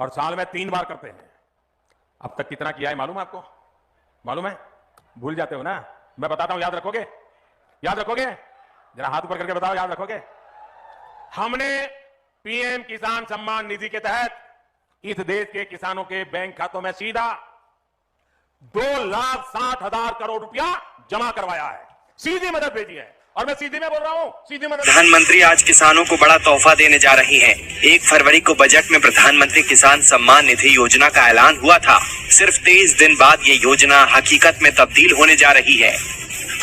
और साल में 3 बार करते हैं। अब तक कितना किया है मालूम है आपको? मालूम है? भूल जाते हो ना? मैं बताता हूं, याद रखोगे? याद रखोगे? जरा हाथ ऊपर करके बताओ, याद रखोगे? हमने पीएम किसान सम्मान निधि के तहत इस देश के किसानों के बैंक खातों में सीधा 2,60,000 करोड़ रुपया जमा करवाया है, सीधी मदद भेजी है। और मैं सीधी में बोल रहा हूं, सीधी मदद। प्रधानमंत्री आज किसानों को बड़ा तोहफा देने जा रही हैं। 1 फरवरी को बजट में प्रधानमंत्री किसान सम्मान निधि योजना का ऐलान हुआ था। सिर्फ 23 दिन बाद ये योजना हकीकत में तब्दील होने जा रही है।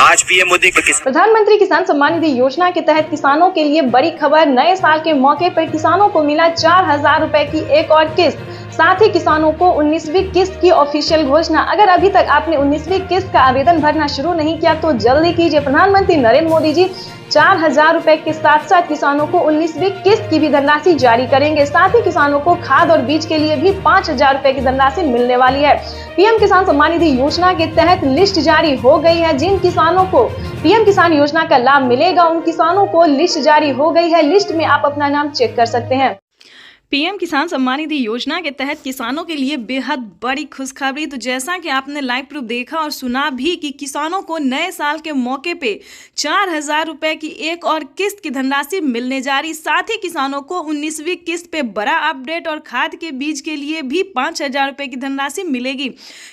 आज पीएम मोदी के प्रधानमंत्री किसान सम्मान निधि योजना के तहत किसानों के लिए बड़ी खबर। नए साल के मौके पर किसानों को मिला 4,000 रुपए की एक और किस्त। साथ ही किसानों को 19वीं किस्त की ऑफिशियल घोषणा। अगर अभी तक आपने 19वीं किस्त का आवेदन भरना शुरू नहीं किया तो जल्दी कीजिए। प्रधानमंत्री नरेंद्र मोदी जी 4,000 रुपए के साथ साथ किसानों को 19वीं किस्त की भी धनराशि जारी करेंगे। साथ ही किसानों को खाद और बीज के लिए भी 5,000 रुपए की धनराशि मिलने वाली है। पीएम किसान सम्मान निधि योजना के तहत लिस्ट जारी हो गई है। जिन किसानों को पीएम किसान योजना का लाभ मिलेगा उन किसानों को लिस्ट जारी हो गई है। लिस्ट में आप अपना नाम चेक कर सकते हैं। पीएम किसान सम्मान निधि योजना के तहत किसानों के लिए बेहद बड़ी खुशखबरी। तो जैसा कि आपने लाइव प्रूफ देखा और सुना भी कि किसानों को नए साल के मौके पे 4,000 रुपए की एक और किस्त की धनराशि मिलने जा रही। साथ ही किसानों को 19वीं किस्त पे बड़ा अपडेट और खाद के बीज के लिए भी 5,000 रुपए की धनराशि मिलेगी।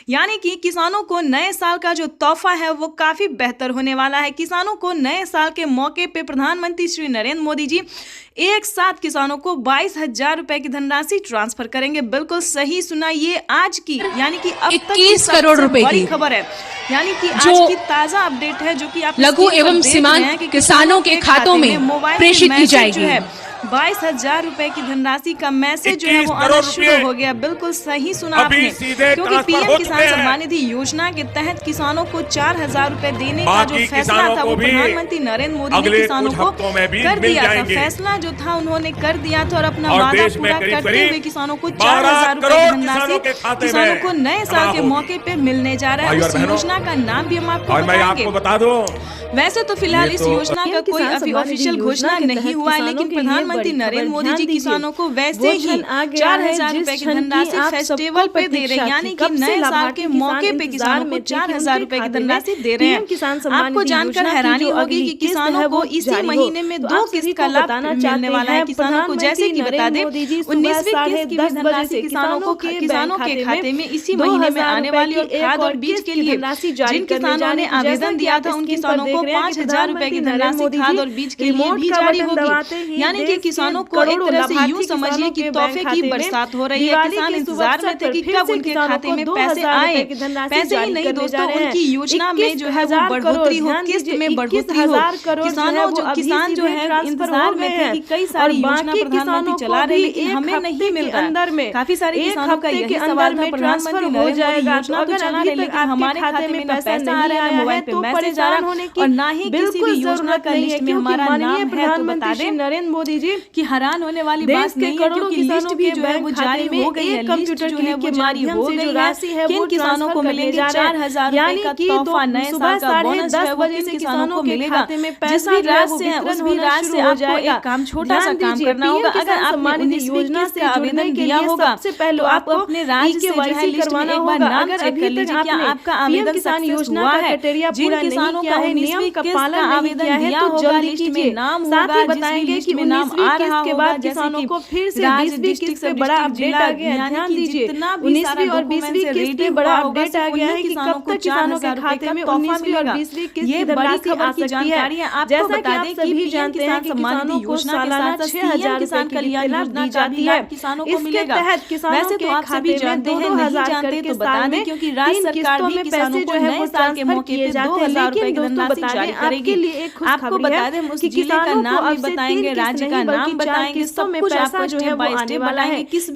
यानी कि किसानों को नए साल का जो तोहफा है वो काफ़ी बेहतर होने वाला है। किसानों को नए साल के मौके पे प्रधानमंत्री श्री नरेंद्र मोदी जी एक साथ किसानों को 22,000 रुपए की धनराशि ट्रांसफर करेंगे। बिल्कुल सही सुना, ये आज की यानी कि अब तक 21 करोड़ रुपए की खबर है। यानी कि आज की ताजा अपडेट है जो कि आप लघु एवं सीमांत किसानों के खातों में प्रेषित की जाएगी। 22,000 रुपए की धनराशि का मैसेज जो है वो आना शुरू हो गया। बिल्कुल सही सुना आपने, क्योंकि पीएम किसान सम्मान निधि योजना के तहत किसानों को 4,000 रुपए देने का जो फैसला था वो प्रधानमंत्री नरेंद्र मोदी ने किसानों को कर दिया था। फैसला जो था उन्होंने कर दिया था और अपना वादा पूरा करते हुए किसानों को 4,000 रुपए की धनराशि किसानों को नए साल के मौके पे मिलने जा रहा है। उस योजना का नाम भी हम आपको बता देंगे। वैसे तो फिलहाल इस योजना का कोई अभी ऑफिशियल घोषणा नहीं हुआ है, लेकिन प्रधानमंत्री नरेंद्र मोदी जी किसानों को वैसे ही 4,000 रुपए की धनराशि फेस्टिवल पे दे रहे हैं। यानी कि नए साल के मौके पे किसानों को 4,000 रुपए की धनराशि दे रहे हैं। आपको जानकर हैरानी होगी कि किसानों को इसी महीने में 2 किस्त का लाभ मिलने वाला है। किसानों को जैसे कि बता दें 19वीं किस्त की धनराशि किसानों के खाते में इसी महीने में आने वाली और खाद और बीज के लिए जिन किसानों ने आवेदन दिया था उन किसानों को 5,000 रुपए की धनराशि खाद और बीज के लिए भी जारी होगी। यानी कि किसानों को एक तरह से यूं समझिए कि तोहफे की बरसात हो रही है। किसान इंतजार में थे कि कब उनके खाते में पैसे आए। पैसे ही नहीं दोस्तों, उनकी योजना में जो है वो बढ़ोतरी हो, किस्त में बढ़ोतरी हो। किसान जो है इंतजार में थे कि कई सारी योजना प्रधानमंत्री चला रहे लेकिन हमें नहीं मिल रहा। काफी सारे किसानों का यही सवाल था, प्रधानमंत्री नरेंद्र मोदी योजना तो चला रहे लेकिन हमारे खाते में ना पैसा आ रहा है, मोबाइल पे मैसेज आ रहा है और ना ही किसी भी योजना का लिस्ट में हमारा नाम है। तो बता दें नरेंद्र मोदी जी कि हैरान होने वाली बात नहीं है, क्योंकि लिस्ट भी जो है वो जारी हो गई है। कंप्यूटर जो है वो जारी हो गई है। किन किसानों को मिलेंगे 4,000 रुपए का तोहफा, नए साल का बोनस जो है वो किन किसानों को मिलेगा। जिस भी राज्य से है उस भी राज्य से आपको एक काम, छोटा सा काम करना होगा। अगर आपने 19वीं किस्त का आवेदन किया होगा तो आप अपने राज्य से जो है लिस्ट में एक बार नाम चेक कर लीजिए क्या आपका आवेदन सक्सेस हुआ है। जिन किसानों का 19वीं किस्त का आवेदन दिया होगा लिस्ट में नाम होगा, बताएंगे कि नाम आ रहा के बाद किसानों को फिर से 20वीं किस्त से बड़ा अपडेट आ गया है। ध्यान दीजिए 19वीं और 20वीं किस्त पे बड़ा अपडेट आ गया है कि कब तक किसानों के खाते में 19वीं और 20वीं किस्त की धनराशि आ सकती है। जैसा कि आप सभी जानते हैं कि किसानों को सालाना 6,000 किसान कल्याण योजना दी जाती है। किसानों को मिलेगा। तहत किसानों के खाते में 2,000 करके साल में क्योंकि राज्य सरकार भी किसानों को नए साल के मौके पे 2,000 रुपए की धनराशि जारी करेगी। आपको बता दें उस जिले का नाम भी बताएंगे, राज्य का नाम बताएंगे, सब कुछ आपको जो है वो आने वाला है। किस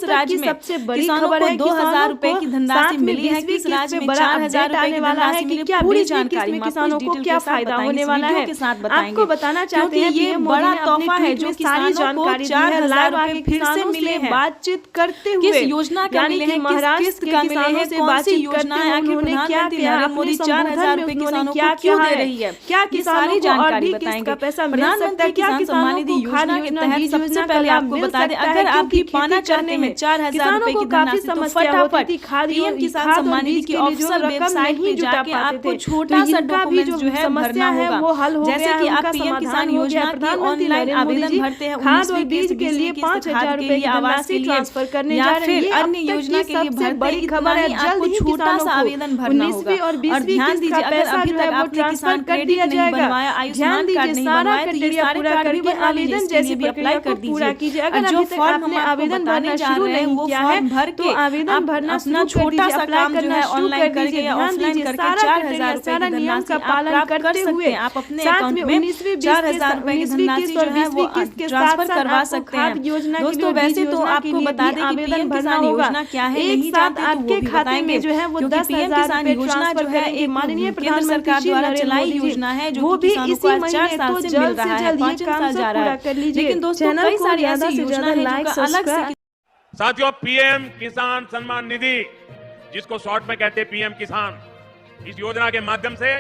राज्य में सबसे बड़ी खबर है 2,000 रुपए की धनराशि मिली है, किस राज्य में 4,000 रुपए की धनराशि मिली, पूरी जानकारी किसानों को क्या फायदा होने वाला है के साथ बताएंगे। आपको बताना चाहते हैं ये बड़ा तोहफा है जो किसानों को 4,000 रुपए फिर से मिले हैं। बातचीत करते हुए किस योजना का मिले हैं, किस किस्त का मिले हैं, कौन सी योजना है, आखिर प्रधानमंत्री नरेंद्र मोदी 4,000 रुपए किसानों को क्यों दे रहे रही है। क्या किसानी जानकारी बताएंगे प्रधानमंत्री किसान सम्मान निधि योजना के तहत। सबसे पहले आपको बता दें, अगर आप भी पाना चाहते हैं 4,000 रुपए की धनराशि तो फटाफट पीएम किसान सम्मान निधि की ऑफिशियल वेबसाइट पे जाके आपको छोटा सा डॉक्यूमेंट जो है भरना होगा। जैसे कि आप पीएम किसान योजना के ऑनलाइन आवेदन भरते हैं, खाद और बीज के लिए 5,000 रुपए की आवास के लिए ट्रांसफर करने जा रहे हैं, अन्य योजना के लिए भरते बड़ी खबर है, जल्द ही छोटा सा आवेदन भरना होगा। और ध्यान दीजिए, अगर अभी तक आपने किसान क्रेडिट नहीं बनवाया, आयुष्मान कार्ड नहीं बनवाया, तो ये सारे कार्ड भी बनवा लीजिए, इसके लिए भी अप्लाई कर दीजिए। और जो फॉर्म हम आपको बताने जा रहे हैं वो फॉर्म भर के आवेदन भरना अपना छोटा सा काम जो है ऑनलाइन करके या ऑफलाइन करके 4,000 रुपए की धनराशि आप प्राप्त कर सकते हैं। आप अपने अकाउंट में 4,000 रुपए की धनराशि जो है वो ट्रांसफर करवा सकते हैं। दोस्तों वैसे तो आपको बता दें कि पीएम किसान योजना क्या है, नहीं जानते तो वो भी बताएंगे जो है वो 10,000 किसान योजना जो है एक माननीय केंद्र सरकार द्वारा चलाई योजना है, जो कि किसानों को 4 साल से मिल रहा है, 5 साल जा रहा है। लेकिन दोस्तों कई सारी ऐसी योजना है जो अलग से। साथियों, पीएम किसान सम्मान निधि, जिसको शॉर्ट में कहते हैं पीएम किसान, इस योजना के माध्यम से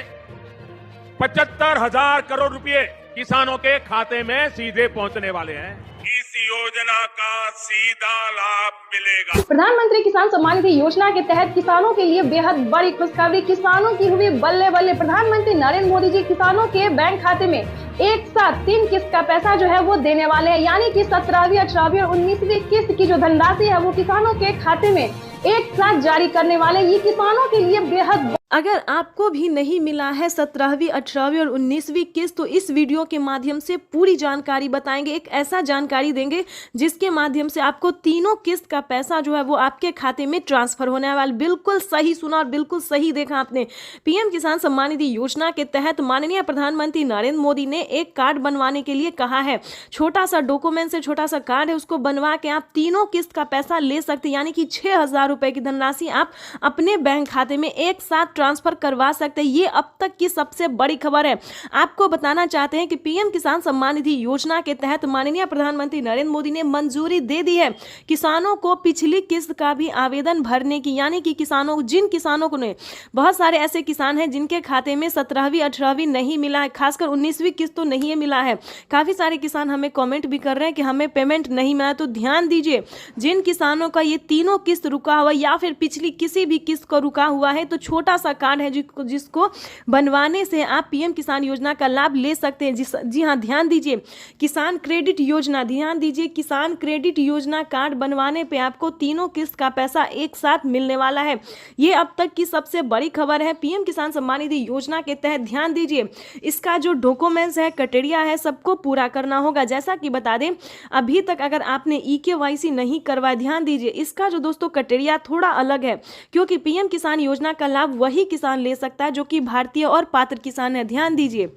75,000 करोड़ रुपए किसानों के खाते में सीधे पहुंचने वाले हैं। इस योजना का सीधा लाभ मिलेगा। प्रधानमंत्री किसान सम्मान निधि योजना के तहत किसानों के लिए बेहद बड़ी खुशखबरी, किसानों की हुई बल्ले बल्ले। प्रधानमंत्री नरेंद्र मोदी जी किसानों के बैंक खाते में एक साथ 3 किस्त का पैसा जो है वो देने वाले हैं, यानी कि 17वीं, 18वीं और 19वीं किस्त की जो धनराशि है वो किसानों के खाते में एक साथ जारी करने वाले। ये किसानों के लिए बेहद। अगर आपको भी नहीं मिला है 17वीं, 18वीं और 19वीं किस्त, तो इस वीडियो के माध्यम से पूरी जानकारी बताएंगे। एक ऐसा जानकारी देंगे जिसके माध्यम से आपको तीनों किस्त का पैसा जो है वो आपके खाते में ट्रांसफर होने वाला। बिल्कुल सही सुना और बिल्कुल सही देखा आपने। पीएम किसान सम्मान निधि योजना के तहत माननीय प्रधानमंत्री नरेंद्र मोदी ने एक कार्ड बनवाने के लिए कहा है। छोटा सा डॉक्यूमेंट से छोटा सा कार्ड है, उसको बनवा के आप तीनों किस्त का पैसा ले सकते हैं, यानी कि 6,000 रुपए की धनराशि आप अपने बैंक खाते में एक साथ ट्रांसफर करवा सकते हैं। ये अब तक की सबसे बड़ी खबर है। आपको बताना चाहते हैं कि पीएम किसान सम्मान निधि योजना के तहत माननीय प्रधानमंत्री नरेंद्र मोदी ने मंजूरी दे दी है किसानों को पिछली किस्त का भी आवेदन भरने की, यानी कि जिन किसानों को ने, बहुत सारे ऐसे किसान हैं जिनके खाते में 17वीं, 18वीं नहीं मिला है, खासकर 19वीं किस्त तो नहीं मिला है। काफी सारे किसान हमें कमेंट भी कर रहे हैं कि हमें पेमेंट नहीं मिला। तो ध्यान दीजिए, जिन किसानों का ये तीनों किस्त रुका हुआ या फिर पिछली किसी भी किस्त को रुका हुआ है, तो छोटा सा कार्ड है जिसको बनवाने से आप पीएम किसान योजना का लाभ ले सकते हैं। जी हाँ, ध्यान दीजिए, किसान क्रेडिट योजना, ध्यान दीजिए, किसान क्रेडिट योजना कार्ड बनवाने पे आपको तीनों किस्त का पैसा एक साथ मिलने वाला है। ये अब तक की सबसे बड़ी खबर है पीएम किसान सम्मान निधि योजना के तहत। ध्यान दीजिए, इसका जो डॉक्यूमेंट्स है, क्राइटेरिया है, सबको पूरा करना होगा। जैसा कि बता दें, अभी तक अगर आपने EKYC नहीं करवाया, ध्यान दीजिए, इसका जो दोस्तों क्राइटेरिया थोड़ा अलग है, क्योंकि पीएम किसान योजना का लाभ वही किसान ले सकता है जो कि भारतीय और पात्र किसान है। ध्यान दीजिए,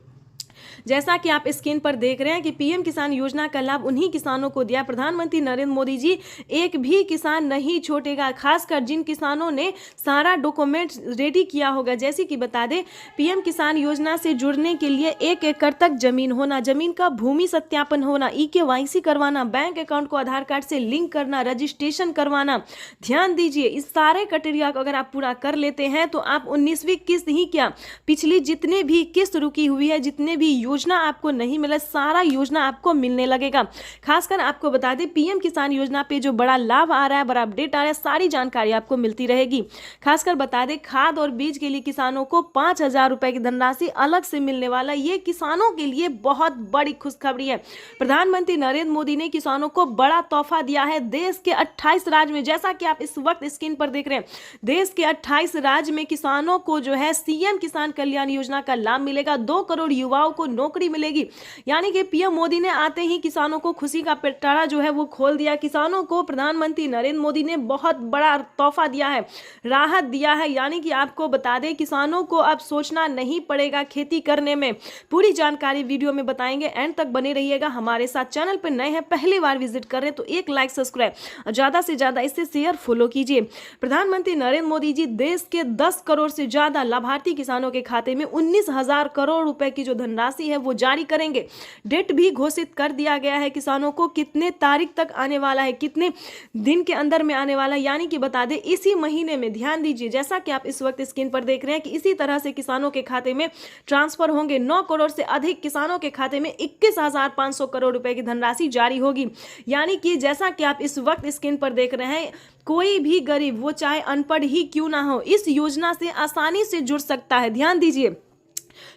जैसा कि आप स्क्रीन पर देख रहे हैं कि पीएम किसान योजना का लाभ उन्हीं किसानों को दिया प्रधानमंत्री नरेंद्र मोदी जी। एक भी किसान नहीं छोड़ेगा, खासकर जिन किसानों ने सारा डॉक्यूमेंट रेडी किया होगा। जैसे कि बता दें, पीएम किसान योजना से जुड़ने के लिए 1 एकड़ तक जमीन होना, जमीन का भूमि सत्यापन होना, EKYC करवाना, बैंक अकाउंट को आधार कार्ड से लिंक करना, रजिस्ट्रेशन करवाना। ध्यान दीजिए, इस सारे क्राइटेरिया को अगर आप पूरा कर लेते हैं तो आप 19वीं किस्त ही क्या, पिछली जितने भी किस्त रुकी हुई है, जितने भी योजना आपको नहीं मिला, सारा योजना आपको मिलने लगेगा। खासकर आपको बता दें, पीएम किसान योजना पे जो बड़ा लाभ आ रहा है, बड़ा अपडेट आ रहा है, सारी जानकारी आपको मिलती रहेगी। खासकर बता दें, खाद और बीज के लिए किसानों को 5,000 रुपए की धनराशि अलग से मिलने वाला। ये किसानों के लिए बहुत बड़ी खुशखबरी है। प्रधानमंत्री नरेंद्र मोदी ने किसानों को बड़ा तोहफा दिया है। देश के 28 राज्य में, जैसा कि आप इस वक्त स्क्रीन पर देख रहे हैं, देश के 28 राज्य में किसानों को जो है सीएम किसान कल्याण योजना का लाभ मिलेगा। 2 करोड़ युवाओं को नौकरी मिलेगी, यानी कि पीएम मोदी ने आते ही किसानों को खुशी का पिटारा जो है वो खोल दिया। किसानों को प्रधानमंत्री नरेंद्र मोदी ने बहुत बड़ा तोहफा दिया है, राहत दिया है, यानी कि आपको बता दें, किसानों को अब सोचना नहीं पड़ेगा खेती करने में। पूरी जानकारी वीडियो में बताएंगे, एंड तक बने रहिएगा हमारे साथ। चैनल पर नए हैं, पहली बार विजिट कर रहे हैं तो एक लाइक, सब्सक्राइब और ज्यादा से ज्यादा इसे शेयर, फॉलो कीजिए। प्रधानमंत्री नरेंद्र मोदी जी देश के 10 करोड़ से ज्यादा लाभार्थी किसानों के खाते में 19,000 करोड़ रुपए की जो धनराशि है है वो जारी करेंगे। डेट भी घोषित कर दिया गया है किसानों को, कितने तारीख तक आने वाला है, कितने दिन के अंदर में आने वाला है, यानी कि बता दें इसी महीने में। ध्यान दीजिए, जैसा कि आप इस वक्त स्क्रीन पर देख रहे हैं कि इसी तरह से किसानों के खाते में ट्रांसफर होंगे। 9 करोड़ से अधिक किसानों के खाते में 21,500 करोड़ रुपए की धनराशि जारी होगी। यानी कि जैसा कि आप इस वक्त स्क्रीन पर देख रहे हैं, कोई भी गरीब, वो चाहे अनपढ़ ही क्यों ना हो, इस योजना से आसानी से जुड़ सकता है। ध्यान दीजिए,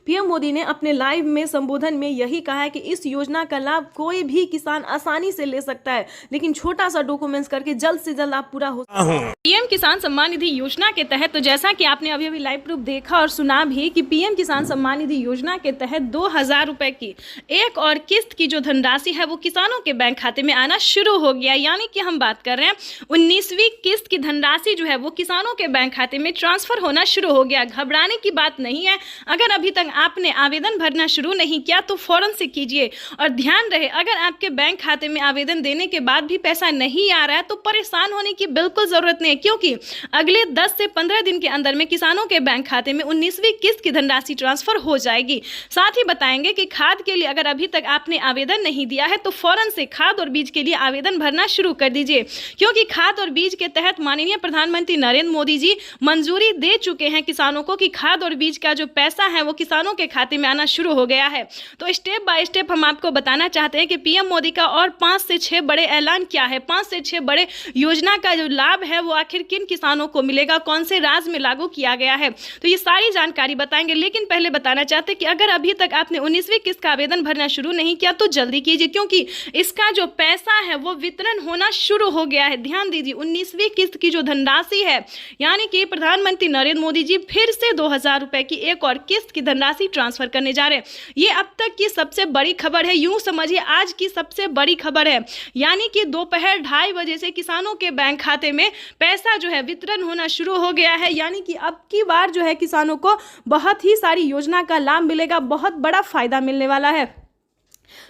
पीएम मोदी ने अपने लाइव में संबोधन में यही कहा है कि इस योजना का लाभ कोई भी किसान आसानी से ले सकता है, लेकिन छोटा सा डॉक्यूमेंट्स करके जल्द से जल्द आप पूरा हो। पीएम किसान सम्मान निधि योजना के तहत, तो जैसा कि आपने अभी अभी लाइव प्रूफ देखा और सुना भी कि पीएम किसान सम्मान निधि योजना के तहत 2,000 रुपए की एक और किस्त की जो धनराशि है वो किसानों के बैंक खाते में आना शुरू हो गया। यानी कि हम बात कर रहे हैं 19वीं किस्त की धनराशि जो है वो किसानों के बैंक खाते में ट्रांसफर होना शुरू हो गया। घबराने की बात नहीं है। अगर अभी तक आपने आवेदन भरना शुरू नहीं किया तो फौरन से कीजिए। और ध्यान रहे, अगर आपके बैंक खाते में आवेदन देने के बाद भी पैसा नहीं आ रहा है तो परेशान होने की बिल्कुल जरूरत नहीं है, क्योंकि अगले 10 से 15 दिन के अंदर में किसानों के बैंक खाते में 19वीं किस्त की धनराशि ट्रांसफर हो जाएगी। साथ ही बताएंगे कि खाद के लिए अगर अभी तक आपने आवेदन नहीं दिया है तो फौरन से खाद और बीज के लिए आवेदन भरना शुरू कर दीजिए, क्योंकि खाद और बीज के तहत माननीय प्रधानमंत्री नरेंद्र मोदी जी मंजूरी दे चुके हैं किसानों को कि खाद और बीज का जो पैसा है वो किसानों के खाते में आना शुरू हो गया है। तो स्टेप बाय स्टेप हम आपको बताना चाहते हैं कि पीएम मोदी का और 5 से 6 बड़े ऐलान क्या है, 5 से 6 बड़े योजना का जो लाभ है वो आखिर किन किसानों को मिलेगा, कौन से राज्य में लागू किया गया है, तो ये सारी जानकारी बताएंगे। लेकिन पहले बताना चाहते हैं कि अगर अभी तक आपने 19वीं किस्त का आवेदन भरना शुरू नहीं किया तो जल्दी कीजिए, क्योंकि इसका जो पैसा है वो वितरण होना शुरू हो गया है। ध्यान दीजिए, 19वीं किस्त की जो धनराशि है, यानी कि प्रधानमंत्री नरेंद्र मोदी जी फिर से 2,000 रुपए की एक और किस्त की धनराशि ट्रांसफर करने जा रहे हैं। ये अब तक की सबसे बड़ी खबर है, यूं समझिए आज की सबसे बड़ी खबर है। यानी कि दोपहर 2:30 बजे से किसानों के बैंक खाते में पैसा जो है वितरण होना शुरू हो गया है। यानी कि अब की बार जो है किसानों को बहुत ही सारी योजना का लाभ मिलेगा, बहुत बड़ा फायदा मिलने वाला है।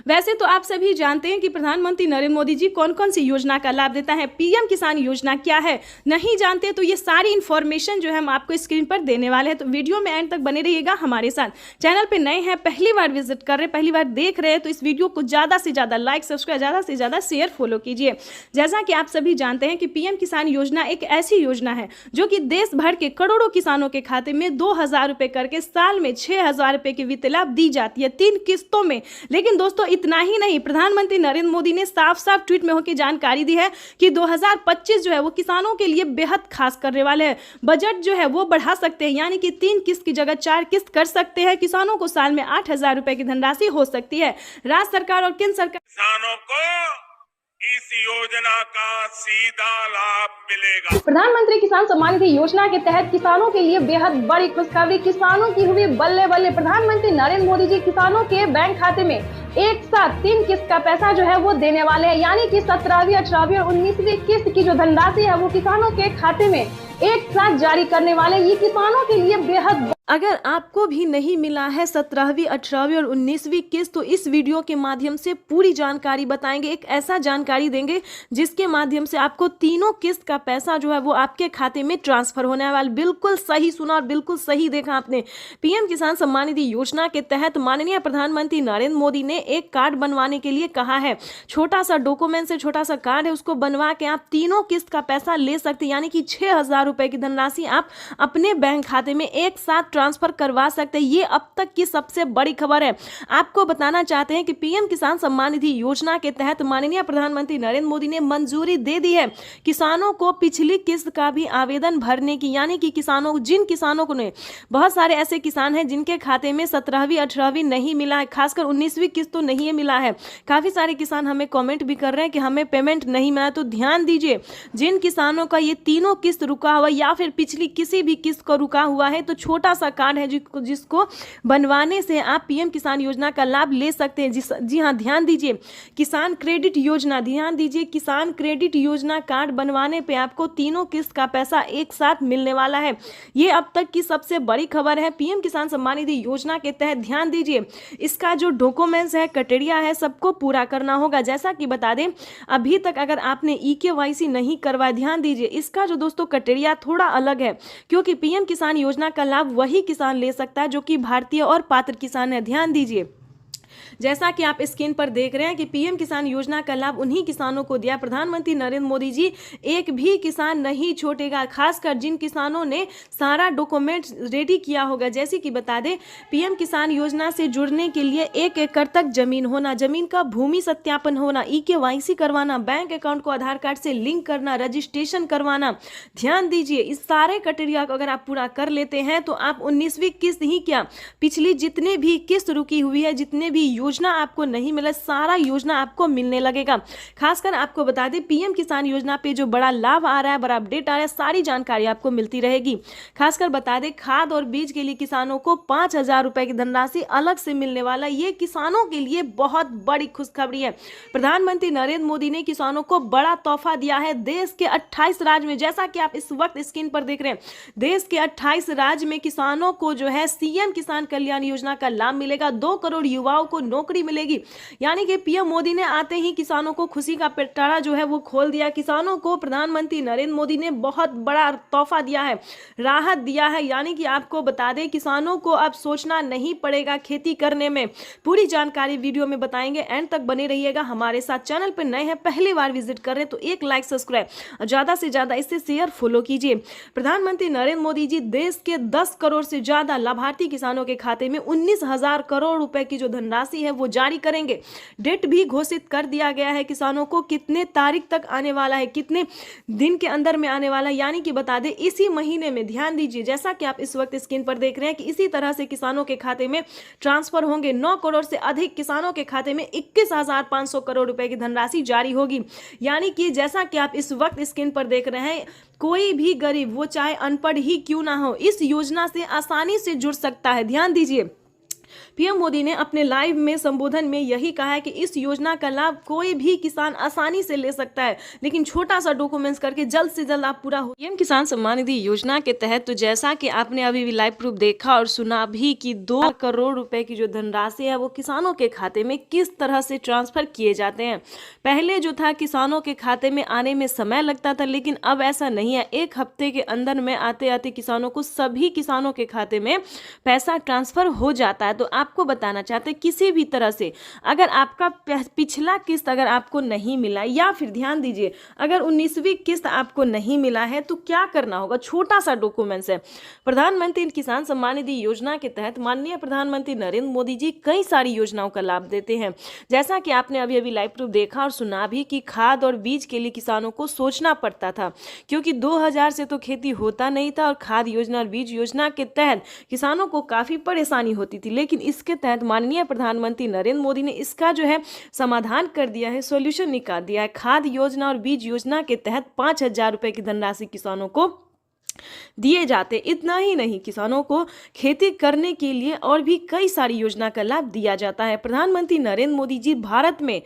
वैसे तो आप सभी जानते हैं कि प्रधानमंत्री नरेंद्र मोदी जी कौन कौन सी योजना का लाभ देता है। पीएम किसान योजना क्या है नहीं जानते तो ये सारी इंफॉर्मेशन जो है हम आपको स्क्रीन पर देने वाले हैं, तो वीडियो में एंड तक बने रहिएगा हमारे साथ। चैनल पे नए हैं, पहली बार विजिट कर रहे हैं, पहली बार देख रहे हैं, तो इस वीडियो को ज़्यादा से ज़्यादा लाइक, सब्सक्राइब, ज़्यादा से ज़्यादा शेयर, फॉलो कीजिए। जैसा कि आप सभी जानते हैं कि पीएम किसान योजना एक ऐसी योजना है जो कि देश भर के करोड़ों किसानों के खाते में 2,000 रुपये करके साल में 6,000 रुपये की वित्त लाभ दी जाती है 3 किस्तों में। लेकिन दोस्तों इतना ही नहीं, प्रधानमंत्री नरेंद्र मोदी ने साफ साफ ट्वीट में होकर जानकारी दी है कि 2025 जो है वो किसानों के लिए बेहद खास करने वाले हैं। बजट जो है वो बढ़ा सकते हैं, यानी कि 3 किस्त की जगह 4 किस्त कर सकते हैं। किसानों को साल में 8,000 रुपए की धनराशि हो सकती है। राज्य सरकार और केंद्र सरकार किसानों को इस योजना का सीधा लाभ मिलेगा। प्रधानमंत्री किसान सम्मान निधि योजना के तहत किसानों के लिए बेहद बड़ी खुशखबरी, किसानों की हुई बल्ले बल्ले। प्रधानमंत्री नरेंद्र मोदी जी किसानों के बैंक खाते में एक साथ 3 किस्त का पैसा जो है वो देने वाले हैं, यानी कि 17वीं, 18वीं और 19वीं किस्त की जो धनराशि है वो किसानों के खाते में एक साथ जारी करने वाले। ये किसानों के लिए बेहद, अगर आपको भी नहीं मिला है 17वीं, 18वीं और 19वीं किस्त तो इस वीडियो के माध्यम से पूरी जानकारी बताएंगे। एक ऐसा जानकारी देंगे जिसके माध्यम से आपको तीनों किस्त का पैसा जो है वो आपके खाते में ट्रांसफर होने वाला। बिल्कुल सही सुना और बिल्कुल सही देखा आपने। पीएम किसान सम्मान निधि योजना के तहत माननीय प्रधानमंत्री नरेंद्र मोदी ने एक कार्ड बनवाने के लिए कहा है। छोटा सा डॉक्यूमेंट से छोटा सा कार्ड है, उसको बनवा के आप तीनों किस्त का पैसा ले सकते हैं, यानी कि 6,000 रुपए की धनराशि आप अपने बैंक खाते में एक साथ ट्रांसफर करवा सकते हैं। ये अब तक की सबसे बड़ी खबर है। आपको बताना चाहते हैं कि पीएम किसान सम्मान निधि योजना के तहत माननीय प्रधानमंत्री नरेंद्र मोदी ने मंजूरी दे दी है किसानों को पिछली किस्त का भी आवेदन भरने की, यानी कि जिन किसानों को ने, बहुत सारे ऐसे किसान हैं जिनके खाते में 17वीं, 18वीं नहीं मिला है, खासकर 19वीं किस्त तो नहीं मिला है। काफी सारे किसान हमें कमेंट भी कर रहे हैं कि हमें पेमेंट नहीं मिला। तो ध्यान दीजिए, जिन किसानों का ये तीनों किस्त रुका हुआ या फिर पिछली किसी भी किस्त को रुका हुआ है तो छोटा सा कार्ड है जिसको बनवाने से आप पीएम किसान योजना का लाभ ले सकते हैं। जी हाँ, ध्यान दीजिए, किसान क्रेडिट योजना, ध्यान दीजिए, किसान क्रेडिट योजना कार्ड बनवाने पे आपको तीनों किस्त का पैसा एक साथ मिलने वाला है। ये अब तक की सबसे बड़ी खबर है पीएम किसान सम्मान निधि योजना के तहत। ध्यान दीजिए, इसका जो डॉक्यूमेंट्स है, क्राइटेरिया है, सबको पूरा करना होगा। जैसा कि बता दें, अभी तक अगर आपने EKYC नहीं करवाया, ध्यान दीजिए, इसका जो दोस्तों क्राइटेरिया थोड़ा अलग है, क्योंकि पीएम किसान योजना का लाभ वही किसान ले सकता है जो कि भारतीय और पात्र किसान है। ध्यान दीजिए, जैसा कि आप स्क्रीन पर देख रहे हैं कि पीएम किसान योजना का लाभ उन्हीं किसानों को दिया। प्रधानमंत्री नरेंद्र मोदी जी एक भी किसान नहीं छोड़ेगा, खासकर जिन किसानों ने सारा डॉक्यूमेंट रेडी किया होगा। जैसे कि बता दें, पीएम किसान योजना से जुड़ने के लिए 1 एकड़ तक जमीन होना, जमीन का भूमि सत्यापन होना, EKYC करवाना, बैंक अकाउंट को आधार कार्ड से लिंक करना, रजिस्ट्रेशन करवाना। ध्यान दीजिए, इस सारे क्राइटेरिया को अगर आप पूरा कर लेते हैं तो आप 19वीं किस्त ही क्या, पिछली जितने भी किस्त रुकी हुई है, जितने भी योजना आपको नहीं मिला, सारा योजना आपको मिलने लगेगा। खासकर आपको बता दें, पीएम किसान योजना पे जो बड़ा लाभ आ रहा है, बड़ा अपडेट आ रहा है, सारी जानकारी आपको मिलती रहेगी। खासकर बता दें, खाद और बीज के लिए किसानों को 5,000 रुपए की धनराशि अलग से मिलने वाला, ये किसानों के लिए बहुत बड़ी खुशखबरी है। प्रधानमंत्री नरेंद्र मोदी ने किसानों को बड़ा तोहफा दिया है। देश के 28 राज्य में, जैसा कि आप इस वक्त स्क्रीन पर देख रहे हैं, देश के 28 राज्य में किसानों को जो है सीएम किसान कल्याण योजना का लाभ मिलेगा। 2 करोड़ युवाओं को नौकरी मिलेगी। यानी कि पीएम मोदी ने आते ही किसानों को खुशी का पिटारा जो है वो खोल दिया। किसानों को प्रधानमंत्री नरेंद्र मोदी ने बहुत बड़ा तोहफा दिया है, राहत दिया है। यानी कि आपको बता दें, किसानों को अब सोचना नहीं पड़ेगा खेती करने में। पूरी जानकारी वीडियो में बताएंगे, एंड तक बने रहिएगा हमारे साथ। चैनल पर नए हैं, पहली बार विजिट कर रहे हैं तो एक लाइक, सब्सक्राइब, ज्यादा से ज्यादा इसे शेयर, फॉलो कीजिए। प्रधानमंत्री नरेंद्र मोदी जी देश के 10 करोड़ से ज्यादा लाभार्थी किसानों के खाते में 19,000 करोड़ रुपए की जो धनराशि है वो जारी करेंगे। डेट भी घोषित कर दिया गया है, किसानों को कितने तारीख तक आने वाला है, कितने दिन के अंदर में आने वाला है। यानी कि बता दें, इसी महीने में, ध्यान दीजिए, जैसा कि आप इस वक्त स्क्रीन पर देख रहे हैं कि इसी तरह से किसानों के खाते में ट्रांसफर होंगे। 9 करोड़ से अधिक किसानों के खाते में 21,500 करोड़ रुपए की धनराशि जारी होगी। यानी कि जैसा कि आप इस वक्त स्क्रीन पर देख रहे हैं, कोई भी गरीब, वो चाहे अनपढ़ ही क्यों ना हो, इस योजना से आसानी से जुड़ सकता है। ध्यान दीजिए, पीएम मोदी ने अपने लाइव में संबोधन में यही कहा है कि इस योजना का लाभ कोई भी किसान आसानी से ले सकता है, लेकिन छोटा सा डॉक्यूमेंट्स करके जल्द से जल्द आप पूरा हो। पीएम किसान सम्मान निधि योजना के तहत तो जैसा कि आपने अभी भी लाइव प्रूफ देखा और सुना भी कि 2 करोड़ रुपए की जो धनराशि है वो किसानों के खाते में किस तरह से ट्रांसफर किए जाते हैं। पहले जो था, किसानों के खाते में आने में समय लगता था, लेकिन अब ऐसा नहीं है। 1 हफ्ते के अंदर में आते आते किसानों को, सभी किसानों के खाते में पैसा ट्रांसफर हो जाता है। तो आपको बताना चाहते हैं, किसी भी तरह से अगर आपका पिछला किस्त अगर आपको नहीं मिला, या फिर ध्यान दीजिए, अगर 19वीं किस्त आपको नहीं मिला है तो क्या करना होगा। छोटा सा डॉक्यूमेंट्स है। प्रधानमंत्री किसान सम्मान निधि योजना के तहत माननीय प्रधानमंत्री नरेंद्र मोदी जी कई सारी योजनाओं का लाभ देते हैं। जैसा कि आपने अभी अभी लाइव प्रूफ देखा और सुना भी कि खाद और बीज के लिए किसानों को सोचना पड़ता था, क्योंकि 2000 से तो खेती होता नहीं था और खाद योजना और बीज योजना के तहत किसानों को काफी परेशानी होती थी। लेकिन इसके तहत माननीय प्रधानमंत्री नरेंद्र मोदी ने इसका जो है समाधान कर दिया है, सॉल्यूशन निकाल दिया है। खाद योजना और बीज योजना के तहत 5,000 रुपए की धनराशि किसानों को दिए जाते। इतना ही नहीं, किसानों को खेती करने के लिए और भी कई सारी योजना का लाभ दिया जाता है। प्रधानमंत्री नरेंद्र मोदी जी भारत में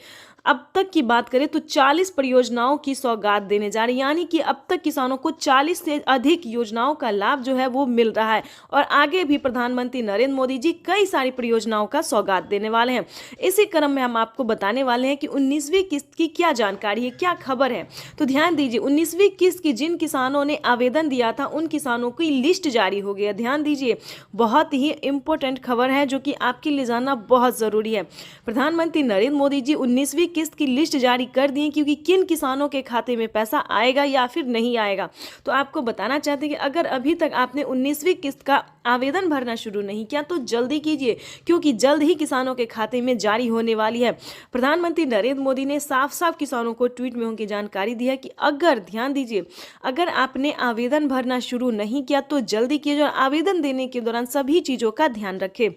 अब तक की बात करें तो 40 परियोजनाओं की सौगात देने जा रही, यानी कि अब तक किसानों को 40 से अधिक योजनाओं का लाभ जो है वो मिल रहा है। और आगे भी प्रधानमंत्री नरेंद्र मोदी जी कई सारी परियोजनाओं का सौगात देने वाले हैं। इसी क्रम में हम आपको बताने वाले हैं कि 19वीं किस्त की क्या जानकारी है, क्या खबर है। तो ध्यान दीजिए, 19वीं किस्त की जिन किसानों ने आवेदन दिया था उन किसानों की लिस्ट जारी हो गई है। ध्यान दीजिए, बहुत ही इंपॉर्टेंट खबर है जो कि आपके लिए जानना बहुत जरूरी है। प्रधानमंत्री नरेंद्र मोदी जी 19वीं किस्त की लिस्ट जारी कर दी है, क्योंकि किन किसानों के खाते में पैसा आएगा या फिर नहीं आएगा। तो आपको बताना चाहते हैं कि अगर अभी तक आपने 19वीं किस्त का आवेदन भरना शुरू नहीं किया तो जल्दी कीजिए, क्योंकि जल्द ही किसानों के खाते में जारी होने वाली है। प्रधानमंत्री नरेंद्र मोदी ने साफ साफ किसानों को ट्वीट में उनकी जानकारी दी है कि अगर, ध्यान दीजिए, अगर आपने आवेदन भरना शुरू नहीं किया तो जल्दी कीजिए और आवेदन देने के दौरान सभी चीज़ों का ध्यान रखें,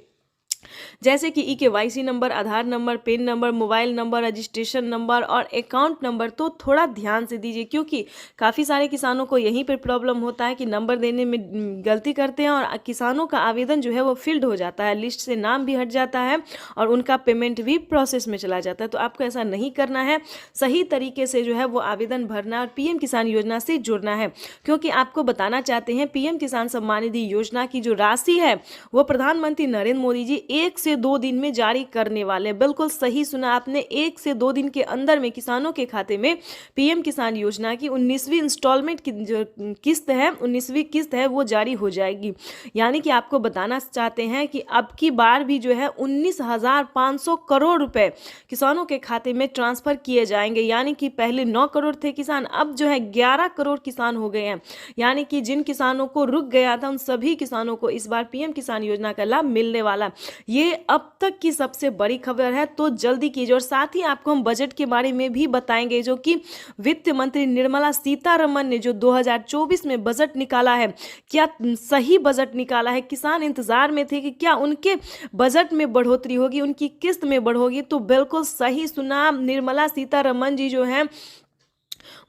जैसे कि EKYC number, Aadhaar number, PAN number, mobile number, registration number और अकाउंट नंबर। तो थोड़ा ध्यान से दीजिए, क्योंकि काफ़ी सारे किसानों को यहीं पर प्रॉब्लम होता है कि नंबर देने में गलती करते हैं और किसानों का आवेदन जो है वो फिल्ड हो जाता है, लिस्ट से नाम भी हट जाता है और उनका पेमेंट भी प्रोसेस में चला जाता है। तो आपको ऐसा नहीं करना है, सही तरीके से जो है वो आवेदन भरना और PM किसान योजना से जुड़ना है। क्योंकि आपको बताना चाहते हैं, PM किसान सम्मान निधि योजना की जो राशि है वो प्रधानमंत्री नरेंद्र मोदी जी 1 से 2 दिन में जारी करने वाले हैं। बिल्कुल सही सुना आपने, 1 से 2 दिन के अंदर में किसानों के खाते में पीएम किसान योजना की 19वीं इंस्टॉलमेंट की जो किस्त है, 19वीं किस्त है वो जारी हो जाएगी। यानी कि आपको बताना चाहते हैं कि अब की बार भी जो है 19,500 करोड़ रुपए किसानों के खाते में ट्रांसफर किए जाएंगे। यानी कि पहले 9 करोड़ थे किसान, अब जो है 11 करोड़ किसान हो गए हैं। यानी कि जिन किसानों को रुक गया था उन सभी किसानों को इस बार पीएम किसान योजना का लाभ मिलने वाला। ये अब तक की सबसे बड़ी खबर है, तो जल्दी कीजिए। और साथ ही आपको हम बजट के बारे में भी बताएंगे, जो कि वित्त मंत्री निर्मला सीतारमण ने जो 2024 में बजट निकाला है, क्या सही बजट निकाला है? किसान इंतजार में थे कि क्या उनके बजट में बढ़ोतरी होगी, उनकी किस्त में बढ़ोगी। तो बिल्कुल सही सुना, निर्मला सीतारमण जी जो हैं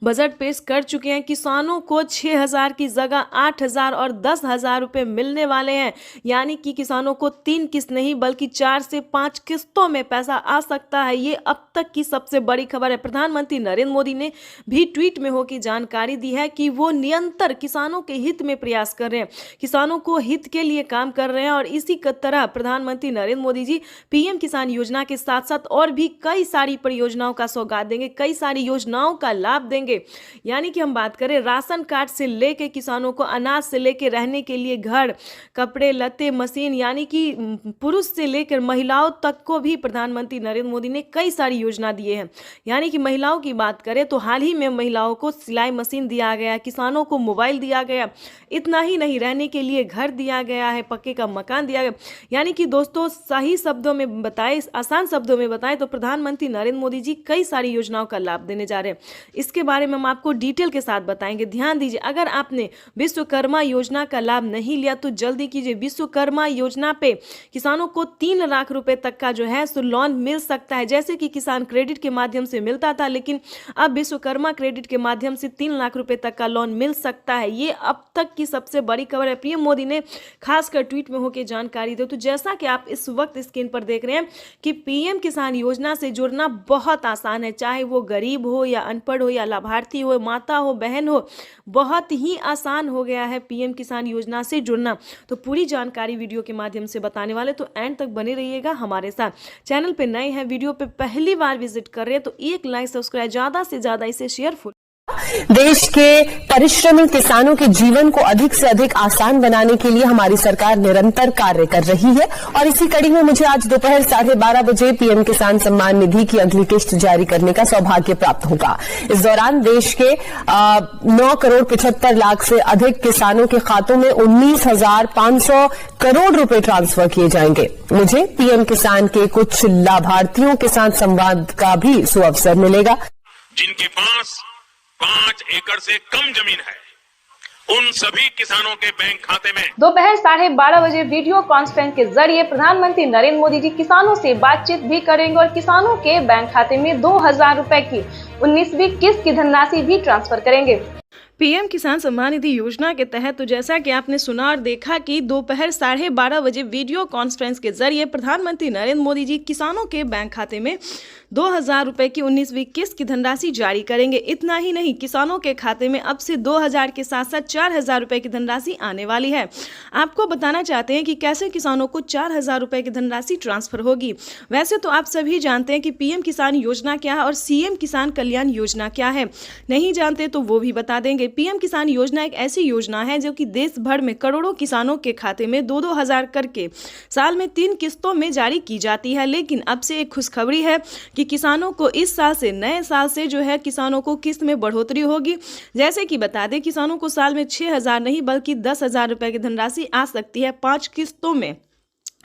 बजट पेश कर चुके हैं। किसानों को 6,000 की जगह 8,000 और 10,000 रुपए मिलने वाले हैं। यानी कि किसानों को 3 किस्त नहीं बल्कि 4 से 5 किस्तों में पैसा आ सकता है। ये अब तक की सबसे बड़ी खबर है। प्रधानमंत्री नरेंद्र मोदी ने भी ट्वीट में होकर जानकारी दी है कि वो निरंतर किसानों के हित में प्रयास कर रहे हैं, किसानों को हित के लिए काम कर रहे हैं। और इसी तरह प्रधानमंत्री नरेंद्र मोदी जी पीएम किसान योजना के साथ साथ और भी कई सारी परियोजनाओं का सौगात देंगे, कई सारी योजनाओं का लाभ देंगे। यानी कि हम बात करें राशन कार्ड से लेके किसानों को अनाज से लेके रहने के लिए घर, कपड़े लत्ते, मशीन, यानी कि पुरुष से लेकर महिलाओं तक को भी प्रधानमंत्री नरेंद्र मोदी ने कई सारी योजना दिए हैं। यानी कि महिलाओं की बात करें तो हाल ही में महिलाओं को सिलाई मशीन दिया गया, किसानों को मोबाइल दिया गया। इतना ही नहीं, रहने के लिए घर दिया गया है, पक्के का मकान दिया गया। यानी कि दोस्तों सही शब्दों में बताए, आसान शब्दों में बताएं तो प्रधानमंत्री नरेंद्र मोदी जी कई सारी योजनाओं का लाभ देने जा रहे हैं। इसके बारे में हम आपको डिटेल के साथ बताएंगे। ध्यान दीजिए, अगर आपने विश्वकर्मा योजना का लाभ नहीं लिया तो जल्दी कीजिए। विश्वकर्मा योजना पे किसानों को 3 लाख रुपए तक का जो है सो लोन मिल सकता है। जैसे कि किसान क्रेडिट के माध्यम से मिलता था, लेकिन अब विश्वकर्मा क्रेडिट के माध्यम से 3 लाख रुपए तक का लोन मिल सकता है। ये अब तक की सबसे बड़ी खबर है। पीएम मोदी ने खासकर ट्वीट में होकर जानकारी दी। तो जैसा कि आप इस वक्त स्क्रीन पर देख रहे हैं कि पीएम किसान योजना से जुड़ना बहुत आसान है, चाहे वो गरीब हो या अनपढ़ हो या लाभार्थी हो, माता हो, बहन हो, बहुत ही आसान हो गया है पीएम किसान योजना से जुड़ना। तो पूरी जानकारी वीडियो के माध्यम से बताने वाले, तो एंड तक बने रहिएगा हमारे साथ। चैनल पे नए हैं, वीडियो पे पहली बार विजिट कर रहे हैं तो एक लाइक, सब्सक्राइब, ज्यादा से ज्यादा इसे शेयर देश के परिश्रमी किसानों के जीवन को अधिक से अधिक आसान बनाने के लिए हमारी सरकार निरंतर कार्य कर रही है। और इसी कड़ी में मुझे आज दोपहर 12:30 बजे पीएम किसान सम्मान निधि की अगली किस्त जारी करने का सौभाग्य प्राप्त होगा। इस दौरान देश के 9 करोड़ 75 लाख से अधिक किसानों के खातों में 19,500 करोड़ रुपए ट्रांसफर किए जाएंगे। मुझे पीएम किसान के कुछ लाभार्थियों के साथ संवाद का भी सुअवसर मिलेगा। जिनके पास 5 एकड़ से कम जमीन है, उन सभी किसानों के बैंक खाते में दोपहर 12:30 बजे वीडियो कॉन्फ्रेंस के जरिए प्रधानमंत्री नरेंद्र मोदी जी किसानों से बातचीत भी करेंगे और किसानों के बैंक खाते में 2,000 रुपए की 19वीं किस्त की धनराशि भी ट्रांसफर करेंगे। पीएम किसान सम्मान निधि योजना के तहत तो जैसा कि आपने सुना और देखा कि दोपहर 12:30 बजे वीडियो कॉन्फ्रेंस के जरिए प्रधानमंत्री नरेंद्र मोदी जी किसानों के बैंक खाते में 2,000 रुपए की 19वीं किस्त की धनराशि जारी करेंगे। इतना ही नहीं, किसानों के खाते में अब से 2,000 के साथ साथ 4,000 रुपए की धनराशि आने वाली है। आपको बताना चाहते हैं कि कैसे किसानों को 4,000 रुपए की धनराशि ट्रांसफर होगी। वैसे तो आप सभी जानते हैं कि पीएम किसान योजना क्या है और सीएम किसान कल्याण योजना क्या है। नहीं जानते तो वो भी बता देंगे। पीएम किसान योजना एक ऐसी योजना है जो कि देश भर में करोड़ों किसानों के खाते में 2-2 हजार करके साल में 3 किस्तों में जारी की जाती है। लेकिन अब से एक खुशखबरी है कि किसानों को इस साल से, नए साल से जो है किसानों को किस्त में बढ़ोतरी होगी। जैसे कि बता दें, किसानों को साल में 6,000 नहीं बल्कि 10,000 रुपए की धनराशि आ सकती है 5 किस्तों में।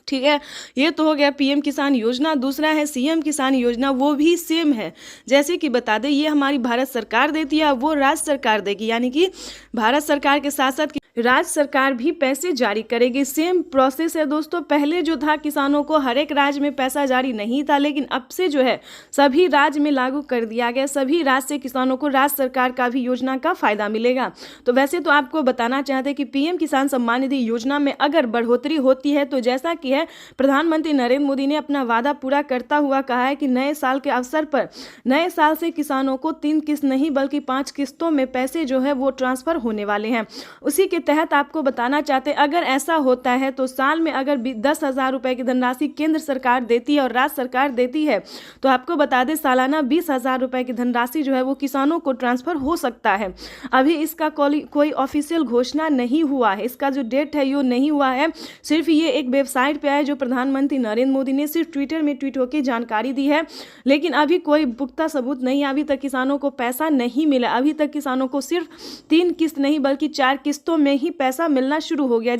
ठीक है, ये तो हो गया पीएम किसान योजना। दूसरा है सीएम किसान योजना, वो भी सेम है। जैसे कि बता दें, ये हमारी भारत सरकार देती है, वो राज्य सरकार देगी। यानी कि भारत सरकार के साथ साथ राज्य सरकार भी पैसे जारी करेगी। सेम प्रोसेस है दोस्तों। पहले जो था किसानों को हर एक राज्य में पैसा जारी नहीं था, लेकिन अब से जो है सभी राज्य में लागू कर दिया गया। सभी राज्य से किसानों को राज्य सरकार का भी योजना का फायदा मिलेगा। तो वैसे तो आपको बताना चाहते हैं कि पीएम किसान सम्मान निधि योजना में अगर बढ़ोतरी होती है तो जैसा कि है प्रधानमंत्री नरेंद्र मोदी ने अपना वादा पूरा करता हुआ कहा है कि नए साल के अवसर पर नए साल से किसानों को 3 किस्त नहीं बल्कि 5 किस्तों में पैसे जो है वो ट्रांसफर होने वाले हैं। उसी के तहत आपको बताना चाहते हैं, अगर ऐसा होता है तो साल में अगर 10,000 रुपए की धनराशि केंद्र सरकार देती है और राज्य सरकार देती है तो आपको बता दें सालाना 20,000 रुपए की धनराशि जो है वो किसानों को ट्रांसफर हो सकता है। अभी इसका कोई ऑफिशियल घोषणा नहीं हुआ है, इसका जो डेट है ये नहीं हुआ है, सिर्फ ये एक वेबसाइट पे है जो प्रधानमंत्री नरेंद्र मोदी ने सिर्फ ट्विटर में ट्वीट होकर जानकारी दी है, लेकिन अभी कोई पुख्ता सबूत नहीं, अभी तक किसानों को पैसा नहीं मिला। अभी तक किसानों को सिर्फ 3 किस्त नहीं बल्कि 4 किस्तों में ही पैसा मिलना शुरू हो गया।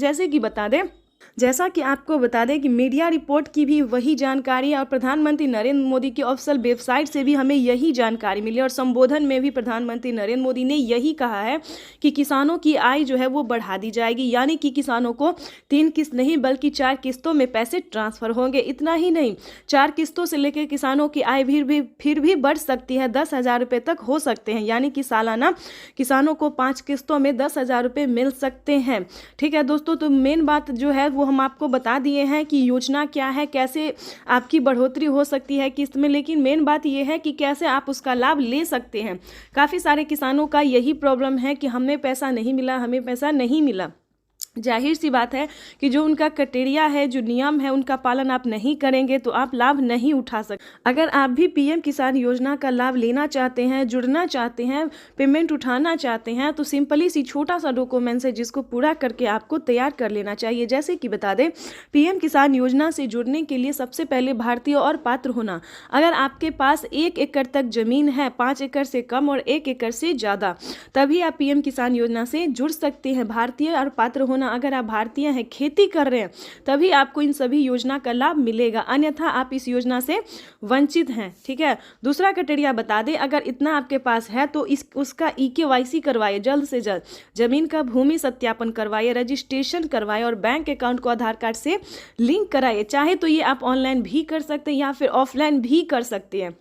जैसा कि आपको बता दें कि मीडिया रिपोर्ट की भी वही जानकारी है और प्रधानमंत्री नरेंद्र मोदी की ऑफिशियल वेबसाइट से भी हमें यही जानकारी मिली और संबोधन में भी प्रधानमंत्री नरेंद्र मोदी ने यही कहा है कि किसानों की आय जो है वो बढ़ा दी जाएगी, यानी कि किसानों को 3 किस्त नहीं बल्कि 4 किस्तों में पैसे ट्रांसफर होंगे। इतना ही नहीं, 4 किस्तों से लेकर किसानों की आय फिर भी बढ़ सकती है, 10,000 रुपये तक हो सकते हैं, यानी कि सालाना किसानों को 5 किस्तों में 10,000 रुपये मिल सकते हैं। ठीक है दोस्तों, तो मेन बात जो है वो हम आपको बता दिए हैं कि योजना क्या है, कैसे आपकी बढ़ोतरी हो सकती है किस्त में, लेकिन मेन बात यह है कि कैसे आप उसका लाभ ले सकते हैं। काफ़ी सारे किसानों का यही प्रॉब्लम है कि हमें पैसा नहीं मिला। जाहिर सी बात है कि जो उनका क्राइटेरिया है, जो नियम है, उनका पालन आप नहीं करेंगे तो आप लाभ नहीं उठा सकते। अगर आप भी पीएम किसान योजना का लाभ लेना चाहते हैं, जुड़ना चाहते हैं, पेमेंट उठाना चाहते हैं, तो सिंपली सी छोटा सा डॉक्यूमेंट्स है जिसको पूरा करके आपको तैयार कर लेना चाहिए। जैसे कि बता दें, पीएम किसान योजना से जुड़ने के लिए सबसे पहले भारतीय और पात्र होना। अगर आपके पास 1 एकड़ तक जमीन है, 5 एकड़ से कम और 1 एकड़ से ज़्यादा, तभी आप पीएम किसान योजना से जुड़ सकते हैं। भारतीय और पात्र होना, अगर आप भारतीय हैं, खेती कर रहे हैं, तभी आपको इन सभी योजना का लाभ मिलेगा, अन्यथा आप इस योजना से वंचित हैं। ठीक है, दूसरा क्राइटेरिया बता दें, अगर इतना आपके पास है तो उसका EKYC करवाइए, जल्द से जल्द जमीन का भूमि सत्यापन करवाइए, रजिस्ट्रेशन करवाइए और बैंक अकाउंट को आधार कार्ड से लिंक कराइए। चाहे तो ये आप ऑनलाइन भी कर सकते हैं या फिर ऑफलाइन भी कर सकते हैं।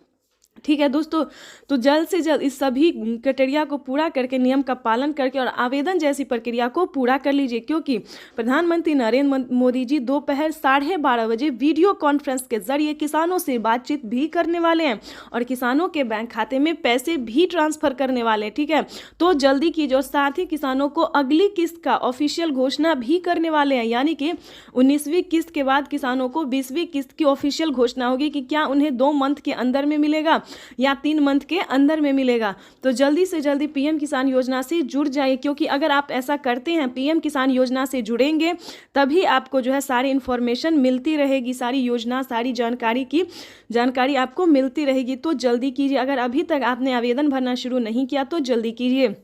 ठीक है दोस्तों, तो जल्द से जल्द इस सभी क्राइटेरिया को पूरा करके, नियम का पालन करके और आवेदन जैसी प्रक्रिया को पूरा कर लीजिए, क्योंकि प्रधानमंत्री नरेंद्र मोदी जी दोपहर 12:30 बजे वीडियो कॉन्फ्रेंस के जरिए किसानों से बातचीत भी करने वाले हैं और किसानों के बैंक खाते में पैसे भी ट्रांसफर करने वाले हैं। ठीक है, तो जल्दी कीजिए और साथ ही किसानों को अगली किस्त का ऑफिशियल घोषणा भी करने वाले हैं, यानी कि 19वीं किस्त के बाद किसानों को 20वीं किस्त की ऑफिशियल घोषणा होगी कि क्या उन्हें 2 मंथ के अंदर में मिलेगा या 3 मंथ के अंदर में मिलेगा। तो जल्दी से जल्दी पीएम किसान योजना से जुड़ जाइए, क्योंकि अगर आप ऐसा करते हैं, पीएम किसान योजना से जुड़ेंगे, तभी आपको जो है सारी इन्फॉर्मेशन मिलती रहेगी, सारी योजना, सारी जानकारी आपको मिलती रहेगी। तो जल्दी कीजिए, अगर अभी तक आपने आवेदन भरना शुरू नहीं किया तो जल्दी कीजिए।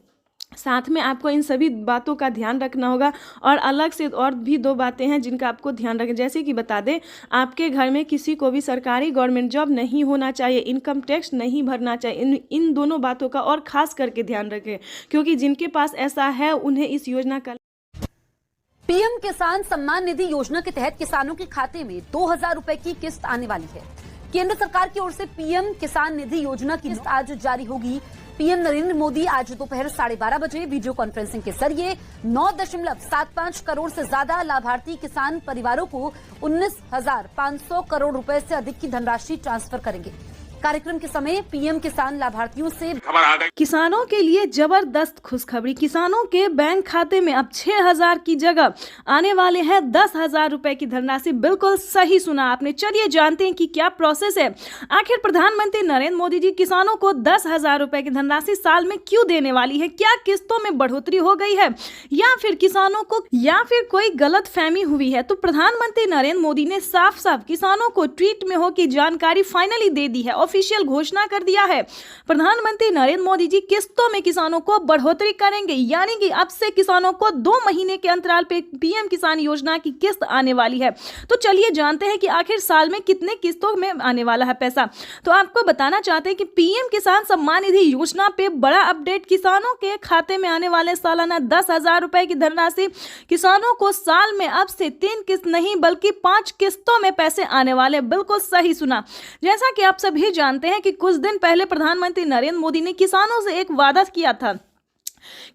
साथ में आपको इन सभी बातों का ध्यान रखना होगा और अलग से और भी 2 बातें हैं जिनका आपको ध्यान रखें। जैसे कि बता दें, आपके घर में किसी को भी सरकारी गवर्नमेंट जॉब नहीं होना चाहिए, इनकम टैक्स नहीं भरना चाहिए। इन दोनों बातों का और खास करके ध्यान रखें, क्योंकि जिनके पास ऐसा है उन्हें इस योजना का पीएम किसान सम्मान निधि योजना के तहत किसानों के खाते में 2,000 रुपए की किस्त आने वाली है। केंद्र सरकार की ओर से पीएम किसान निधि योजना की किस्त आज जारी होगी। पीएम नरेंद्र मोदी आज दोपहर 12:30 बजे वीडियो कॉन्फ्रेंसिंग के जरिए 9.75 करोड़ से ज्यादा लाभार्थी किसान परिवारों को 19,500 करोड़ रुपए से अधिक की धनराशि ट्रांसफर करेंगे। कार्यक्रम के समय पीएम किसान लाभार्थियों से खबर आ गई। किसानों के लिए जबरदस्त खुशखबरी, किसानों के बैंक खाते में अब 6,000 की जगह आने वाले हैं 10,000 रुपए की धनराशि। बिल्कुल सही सुना आपने। चलिए जानते हैं कि क्या प्रोसेस है। आखिर प्रधानमंत्री नरेंद्र मोदी जी किसानों को 10,000 रुपए की धनराशि साल में क्यों देने वाली है? क्या किस्तों में बढ़ोतरी हो गई है या फिर किसानों को कोई गलत फहमी हुई है? तो प्रधानमंत्री नरेंद्र मोदी ने साफ साफ किसानों को ट्वीट में हो की जानकारी फाइनली दे दी है, ऑफिशियल घोषणा कर दिया है। प्रधानमंत्री नरेंद्र मोदी जी किस्तों में किसानों को बढ़ोतरी करेंगे, यानी कि अब से किसानों को 2 महीने के अंतराल पे पीएम किसान योजना की किस्त आने वाली है। तो चलिए जानते हैं कि आखिर साल में कितने किस्तों में आने वाला है पैसा। तो आपको बताना चाहते हैं कि पीएम किसान सम्मान निधि योजना पे बड़ा अपडेट। किसानों के खाते में आने वाले सालाना 10,000 रुपए की धनराशि किसानों को साल में अब से 3 किस्त नहीं बल्कि 5 किस्तों में पैसे आने वाले। बिल्कुल सही सुना। जैसा कि आप सभी जानते हैं कि कुछ दिन पहले प्रधानमंत्री नरेंद्र मोदी ने किसानों से एक वादा किया था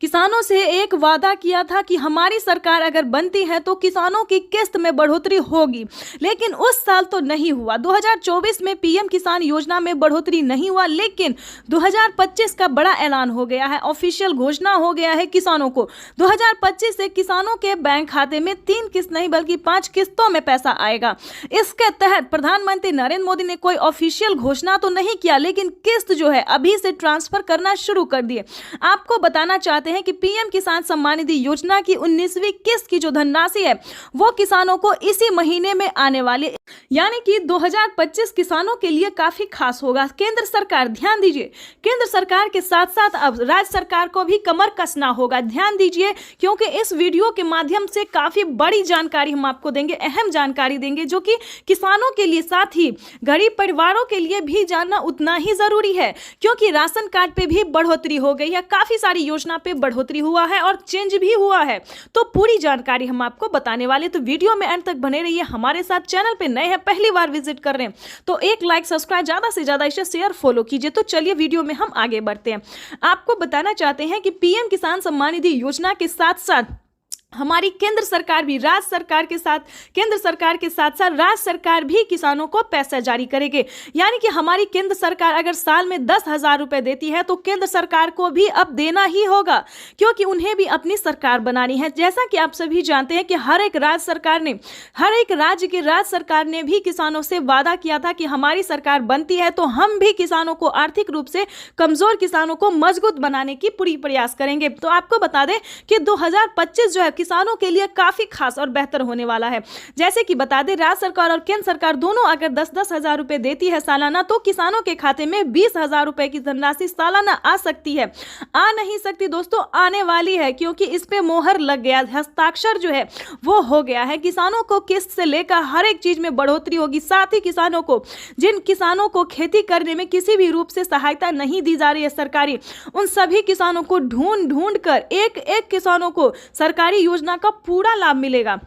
किसानों से एक वादा किया था कि हमारी सरकार अगर बनती है तो किसानों की किस्त में बढ़ोतरी होगी, लेकिन उस साल तो नहीं हुआ। 2024 में पीएम किसान योजना में बढ़ोतरी नहीं हुआ, लेकिन 2025 का बड़ा ऐलान हो गया है, ऑफिशियल घोषणा हो गया है किसानों को। 2025 से किसानों के बैंक खाते में 3 किस्त नहीं बल्कि 5 किस्तों में पैसा आएगा। इसके तहत प्रधानमंत्री नरेंद्र मोदी ने कोई ऑफिशियल घोषणा तो नहीं किया, लेकिन किस्त जो है अभी से ट्रांसफर करना शुरू कर दिए। आपको बताना चाहते हैं कि पीएम किसान सम्मान निधि योजना की 19वीं किस्त की जो धनराशि है वो किसानों को इसी महीने में आने वाली, यानी कि 2025 किसानों के लिए काफी खास होगा। केंद्र सरकार, ध्यान दीजिए, केंद्र सरकार के साथ साथ अब राज्य सरकार को भी कमर कसना होगा। ध्यान दीजिए, क्योंकि इस वीडियो के माध्यम से काफी बड़ी जानकारी हम आपको देंगे, अहम जानकारी देंगे, जो कि किसानों के लिए साथ ही गरीब परिवारों के लिए भी जानना उतना ही जरूरी है, क्योंकि राशन कार्ड पे भी बढ़ोतरी हो गई है, काफी सारी योजना पे बढ़ोतरी हुआ है और चेंज भी हुआ है। तो पूरी जानकारी हम आपको बताने वाले, तो वीडियो में अंत तक बने रहिए हमारे साथ। चैनल पे नए हैं, पहली बार विजिट कर रहे हैं तो एक लाइक, सब्सक्राइब, ज्यादा से ज्यादा इसे शेयर, फॉलो कीजिए। तो चलिए वीडियो में हम आगे बढ़ते हैं। आपको बताना चाहते हैं कि पीएम किसान सम्मान निधि योजना के साथ साथ हमारी केंद्र सरकार भी राज्य सरकार के साथ, केंद्र सरकार के साथ साथ राज्य सरकार भी किसानों को पैसा जारी करेंगे। यानी कि हमारी केंद्र सरकार अगर साल में 10,000 रुपए देती है तो केंद्र सरकार को भी अब देना ही होगा, क्योंकि उन्हें भी अपनी सरकार बनानी है। जैसा कि आप सभी जानते हैं कि हर एक राज्य सरकार ने, हर एक राज्य की राज्य सरकार ने भी किसानों से वादा किया था कि हमारी सरकार बनती है तो हम भी किसानों को, आर्थिक रूप से कमजोर किसानों को मजबूत बनाने की पूरी प्रयास करेंगे। तो आपको बता दें कि 2025 जो है किसानों के लिए काफी खास और बेहतर होने वाला है। जैसे कि बता दें, राज्य सरकार और केंद्र सरकार दोनों अगर 10-10 हजार रुपए देती है सालाना, तो किसानों के खाते में 20,000 रुपए की धनराशि सालाना आ सकती है। आ नहीं सकती दोस्तों, आने वाली है, क्योंकि इस पे मोहर लग गया, हस्ताक्षर जो है वो हो गया है। किसानों को किस्त से लेकर हर एक चीज में बढ़ोतरी होगी। साथ ही किसानों को, जिन किसानों को खेती करने में किसी भी रूप से सहायता नहीं दी जा रही है सरकारी, उन सभी किसानों को ढूंढ कर एक एक किसानों को सरकारी योजना का पूरा लाभ मिलेगा।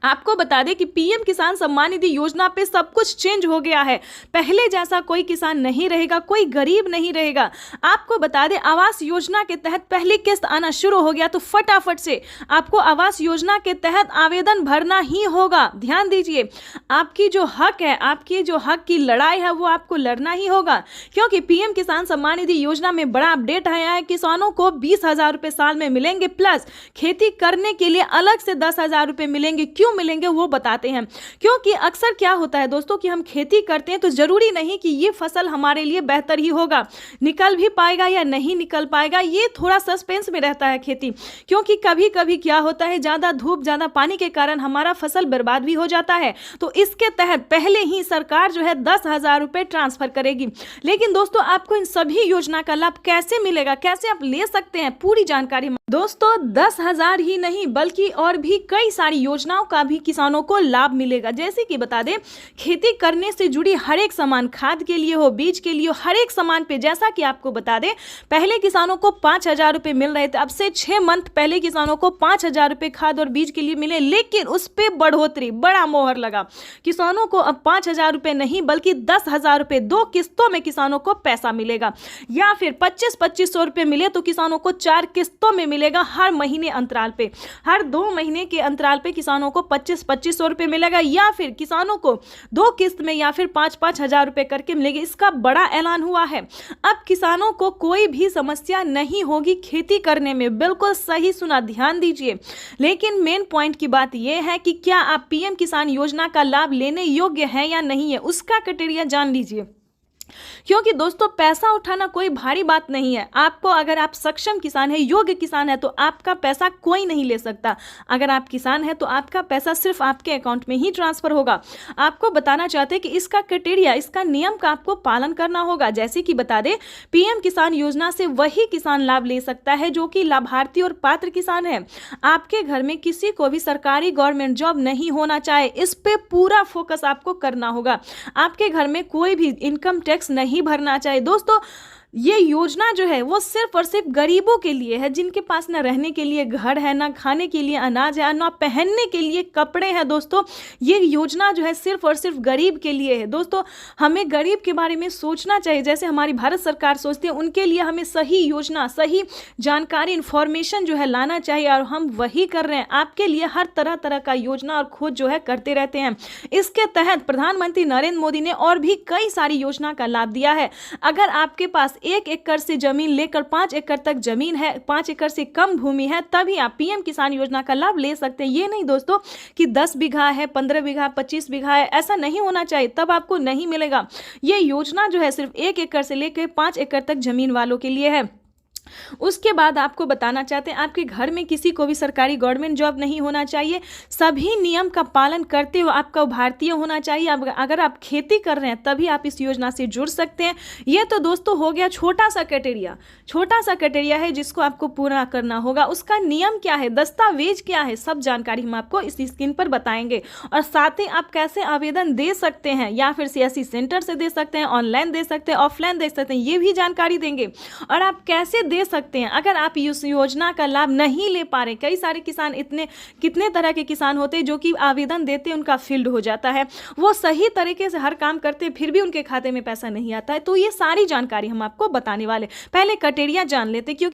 आपको बता दें कि पीएम किसान सम्मान निधि योजना पे सब कुछ चेंज हो गया है। पहले जैसा कोई किसान नहीं रहेगा, कोई गरीब नहीं रहेगा। आपको बता दें, आवास योजना के तहत पहली किस्त आना शुरू हो गया, तो फटाफट से आपको आवास योजना के तहत आवेदन भरना ही होगा। ध्यान दीजिए, आपकी जो हक है, आपकी जो हक की लड़ाई है वो आपको लड़ना ही होगा, क्योंकि पीएम किसान सम्मान निधि योजना में बड़ा अपडेट आया है। किसानों को 20,000 रुपए साल में मिलेंगे, प्लस खेती करने के लिए अलग से 10,000 रुपए मिलेंगे। क्यों मिलेंगे वो बताते हैं, क्योंकि अक्सर क्या होता है दोस्तों कि हम खेती करते हैं तो जरूरी नहीं कि ये फसल हमारे लिए बेहतर ही होगा, निकल भी पाएगा या नहीं निकल पाएगा, ये थोड़ा सस्पेंस में रहता है खेती। क्योंकि कभी कभी क्या होता है, ज्यादा धूप, ज्यादा पानी के कारण हमारा फसल बर्बाद भी हो जाता है। तो इसके तहत पहले ही सरकार जो है 10,000 रुपए ट्रांसफर करेगी। लेकिन दोस्तों, आपको इन सभी योजना का लाभ कैसे मिलेगा, कैसे आप ले सकते हैं, पूरी जानकारी दोस्तों 10,000 ही नहीं बल्कि और भी कई सारी योजनाओं का भी किसानों को लाभ मिलेगा। जैसे कि बता दें, खेती करने से जुड़ी हर एक सामान, खाद के लिए हो, बीज के लिए हो, हर एक सामान पे, जैसा कि आपको बता दें, पहले किसानों को 5,000 रुपए मिल रहे थे। अब से 6 मंथ पहले किसानों को 5,000 रुपए खाद और बीज के लिए मिले, लेकिन उस पर बढ़ोतरी, बड़ा मोहर लगा। किसानों को अब 5,000 रुपए नहीं बल्कि 10,000 रुपए 2 किस्तों में किसानों को पैसा मिलेगा, या फिर 25-2500 रुपए मिले तो किसानों को 4 किस्तों में मिलेगा। हर महीने अंतराल पे, हर 2 महीने के अंतराल पे किसानों को 25-2500 रुपए मिलेगा, या फिर किसानों को 2 किस्त में या फिर 5-5 हजार रुपए करके मिलेगी। इसका बड़ा ऐलान हुआ है। अब किसानों को कोई भी समस्या नहीं होगी खेती करने में। बिल्कुल सही सुना, ध्यान दीजिए। लेकिन मेन पॉइंट की बात यह है कि क्या आप पीएम किसान योजना का लाभ लेने योग्य हैं या नहीं है, उसका क्राइटेरिया जान लीजिए। क्योंकि दोस्तों, पैसा उठाना कोई भारी बात नहीं है। आपको, अगर आप सक्षम किसान है, योग्य किसान है, तो आपका पैसा कोई नहीं ले सकता। अगर आप किसान है तो आपका पैसा सिर्फ आपके अकाउंट में ही ट्रांसफर होगा। आपको बताना चाहते हैं कि इसका क्राइटेरिया, इसका नियम का आपको पालन करना होगा। जैसे कि बता दें, पीएम किसान योजना से वही किसान लाभ ले सकता है जो कि लाभार्थी और पात्र किसान है। आपके घर में किसी को भी सरकारी गवर्नमेंट जॉब नहीं होना चाहे, इस पे पूरा फोकस आपको करना होगा। आपके घर में कोई भी इनकम टैक्स नहीं भरना चाहिए। दोस्तों, ये योजना जो है वो सिर्फ और सिर्फ गरीबों के लिए है, जिनके पास ना रहने के लिए घर है, ना खाने के लिए अनाज है, ना पहनने के लिए कपड़े हैं। दोस्तों ये योजना जो है सिर्फ और सिर्फ गरीब के लिए है। दोस्तों हमें गरीब के बारे में सोचना चाहिए, जैसे हमारी भारत सरकार सोचती है, उनके लिए हमें सही योजना, सही जानकारी, इंफॉर्मेशन जो है लाना चाहिए, और हम वही कर रहे हैं। आपके लिए हर तरह तरह का योजना और खोज जो है करते रहते हैं। इसके तहत प्रधानमंत्री नरेंद्र मोदी ने और भी कई सारी योजना का लाभ दिया है। अगर आपके पास 1 एकड़ से जमीन लेकर 5 एकड़ तक जमीन है, 5 एकड़ से कम भूमि है, तभी आप पीएम किसान योजना का लाभ ले सकते हैं। ये नहीं दोस्तों कि 10 बीघा है, 15 बीघा, 25 बीघा है, ऐसा नहीं होना चाहिए, तब आपको नहीं मिलेगा। ये योजना जो है सिर्फ 1 एकड़ से लेकर 5 एकड़ तक जमीन वालों के लिए है। उसके बाद आपको बताना चाहते हैं, आपके घर में किसी को भी सरकारी गवर्नमेंट जॉब नहीं होना चाहिए, सभी नियम का पालन करते हुए आपका भारतीय होना चाहिए। अगर आप खेती कर रहे हैं तभी आप इस योजना से जुड़ सकते हैं। ये तो दोस्तों हो गया छोटा सा क्राइटेरिया है जिसको आपको पूरा करना होगा। उसका नियम क्या है, दस्तावेज क्या है, सब जानकारी हम आपको इस स्क्रीन पर बताएंगे। और साथ ही आप कैसे आवेदन दे सकते हैं, या फिर सीएससी सेंटर से दे सकते हैं, ऑनलाइन दे सकते हैं, ऑफलाइन दे सकते हैं, ये भी जानकारी देंगे। और आप कैसे दे सकते हैं अगर आप इस योजना का लाभ नहीं ले पा रहे। कई सारे किसान, कितने तरह के किसान होते हैं जो कि आवेदन देते हैं, उनका फील्ड हो जाता है, वो सही तरीके से हर काम करते हैं, फिर भी उनके खाते में पैसा नहीं आता है। तो ये सारी जानकारी हम आपको बताने वाले। पहले क्राइटेरिया जान लेते, क्योंकि